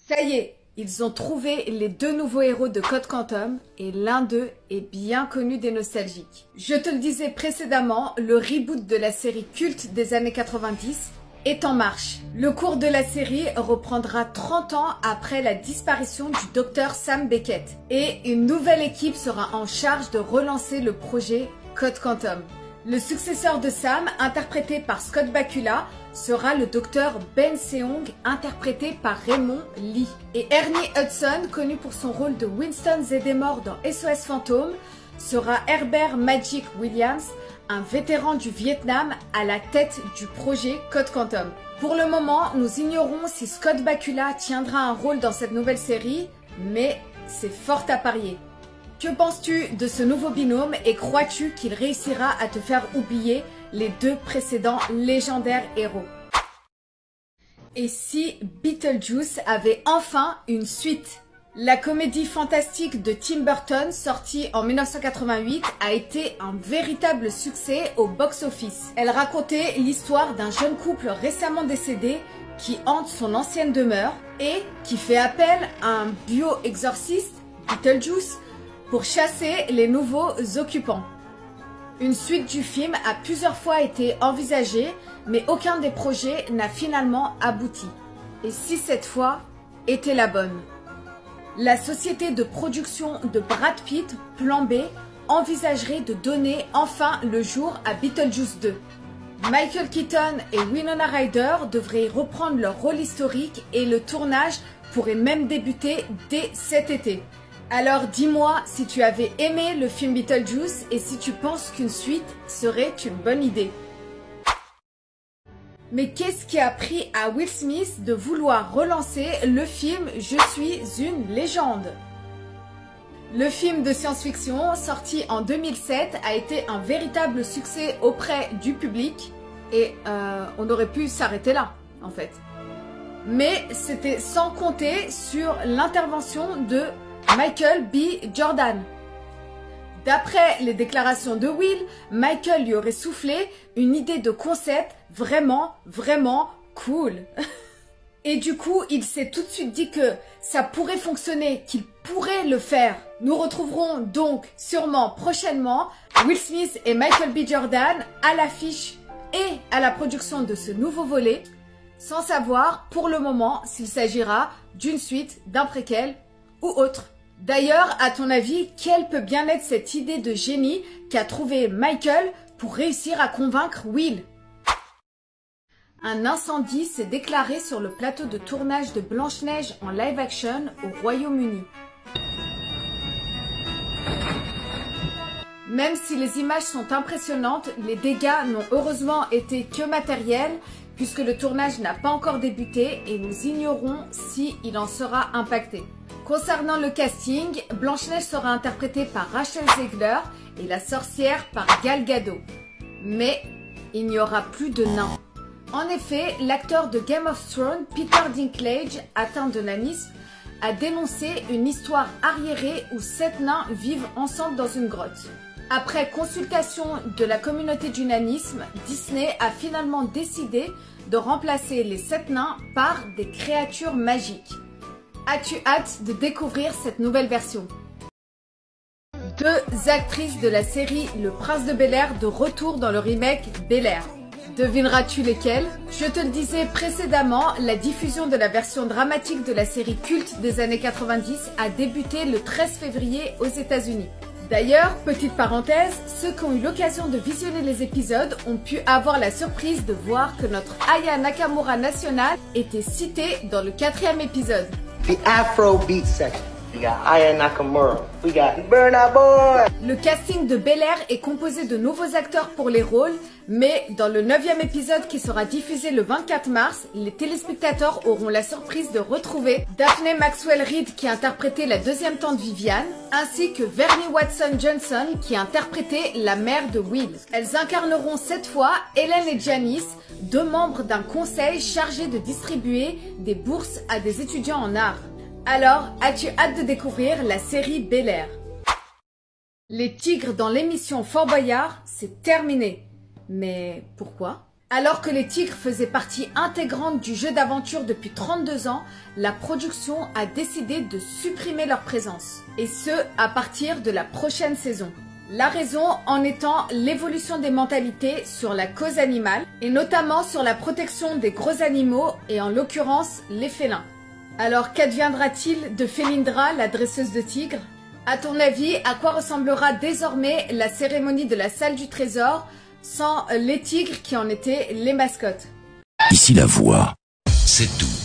Ça y est, ils ont trouvé les deux nouveaux héros de Code Quantum et l'un d'eux est bien connu des nostalgiques. Je te le disais précédemment, le reboot de la série culte des années 90 est en marche. Le cours de la série reprendra 30 ans après la disparition du docteur Sam Beckett et une nouvelle équipe sera en charge de relancer le projet Code Quantum. Le successeur de Sam, interprété par Scott Bakula, sera le docteur Ben Seong, interprété par Raymond Lee. Et Ernie Hudson, connu pour son rôle de Winston Zeddemore dans SOS Fantôme, sera Herbert Magic Williams, un vétéran du Vietnam à la tête du projet Code Quantum. Pour le moment, nous ignorons si Scott Bakula tiendra un rôle dans cette nouvelle série, mais c'est fort à parier. Que penses-tu de ce nouveau binôme et crois-tu qu'il réussira à te faire oublier les deux précédents légendaires héros? Et si Beetlejuice avait enfin une suite? La comédie fantastique de Tim Burton, sortie en 1988, a été un véritable succès au box-office. Elle racontait l'histoire d'un jeune couple récemment décédé qui hante son ancienne demeure et qui fait appel à un bio-exorciste, Beetlejuice, pour chasser les nouveaux occupants. Une suite du film a plusieurs fois été envisagée, mais aucun des projets n'a finalement abouti. Et si cette fois était la bonne? La société de production de Brad Pitt, Plan B, envisagerait de donner enfin le jour à Beetlejuice 2. Michael Keaton et Winona Ryder devraient reprendre leur rôle historique et le tournage pourrait même débuter dès cet été. Alors dis-moi si tu avais aimé le film Beetlejuice et si tu penses qu'une suite serait une bonne idée. Mais qu'est-ce qui a pris à Will Smith de vouloir relancer le film Je suis une légende? Le film de science-fiction sorti en 2007 a été un véritable succès auprès du public et on aurait pu s'arrêter là en fait. Mais c'était sans compter sur l'intervention de Michael B. Jordan. D'après les déclarations de Will, Michael lui aurait soufflé une idée de concept vraiment cool. Et du coup, il s'est tout de suite dit que ça pourrait fonctionner, qu'il pourrait le faire. Nous retrouverons donc sûrement prochainement Will Smith et Michael B. Jordan à l'affiche et à la production de ce nouveau volet, sans savoir pour le moment s'il s'agira d'une suite, d'un préquel ou autre. D'ailleurs, à ton avis, quelle peut bien être cette idée de génie qu'a trouvé Michael pour réussir à convaincre Will? Un incendie s'est déclaré sur le plateau de tournage de Blanche-Neige en live action au Royaume-Uni. Même si les images sont impressionnantes, les dégâts n'ont heureusement été que matériels puisque le tournage n'a pas encore débuté et nous ignorons s'il en sera impacté. Concernant le casting, Blanche-Neige sera interprétée par Rachel Zegler et la sorcière par Gal Gadot. Mais il n'y aura plus de nains. En effet, l'acteur de Game of Thrones, Peter Dinklage, atteint de nanisme, a dénoncé une histoire arriérée où 7 nains vivent ensemble dans une grotte. Après consultation de la communauté du nanisme, Disney a finalement décidé de remplacer les 7 nains par des créatures magiques. As-tu hâte de découvrir cette nouvelle version? Deux actrices de la série Le Prince de Bel-Air de retour dans le remake Bel-Air. Devineras-tu lesquelles? Je te le disais précédemment, la diffusion de la version dramatique de la série culte des années 90 a débuté le 13 février aux États-Unis. D'ailleurs, petite parenthèse, ceux qui ont eu l'occasion de visionner les épisodes ont pu avoir la surprise de voir que notre Aya Nakamura nationale était citée dans le 4e épisode. The Afrobeat section. We got Aya Nakamura. We got Burna Boy. Le casting de Bel-Air est composé de nouveaux acteurs pour les rôles, mais dans le 9e épisode qui sera diffusé le 24 mars, les téléspectateurs auront la surprise de retrouver Daphne Maxwell-Reid qui a interprété la deuxième tante Viviane, ainsi que Vernie Watson-Johnson qui a interprété la mère de Will. Elles incarneront cette fois Hélène et Janice, deux membres d'un conseil chargé de distribuer des bourses à des étudiants en art. Alors, as-tu hâte de découvrir la série Bel-Air? Les tigres dans l'émission Fort Boyard, c'est terminé. Mais pourquoi? Alors que les tigres faisaient partie intégrante du jeu d'aventure depuis 32 ans, la production a décidé de supprimer leur présence. Et ce, à partir de la prochaine saison. La raison en étant l'évolution des mentalités sur la cause animale, et notamment sur la protection des gros animaux, et en l'occurrence les félins. Alors qu'adviendra-t-il de Félindra, la dresseuse de tigres? À ton avis, à quoi ressemblera désormais la cérémonie de la salle du trésor sans les tigres qui en étaient les mascottes? Ici la voix, c'est tout.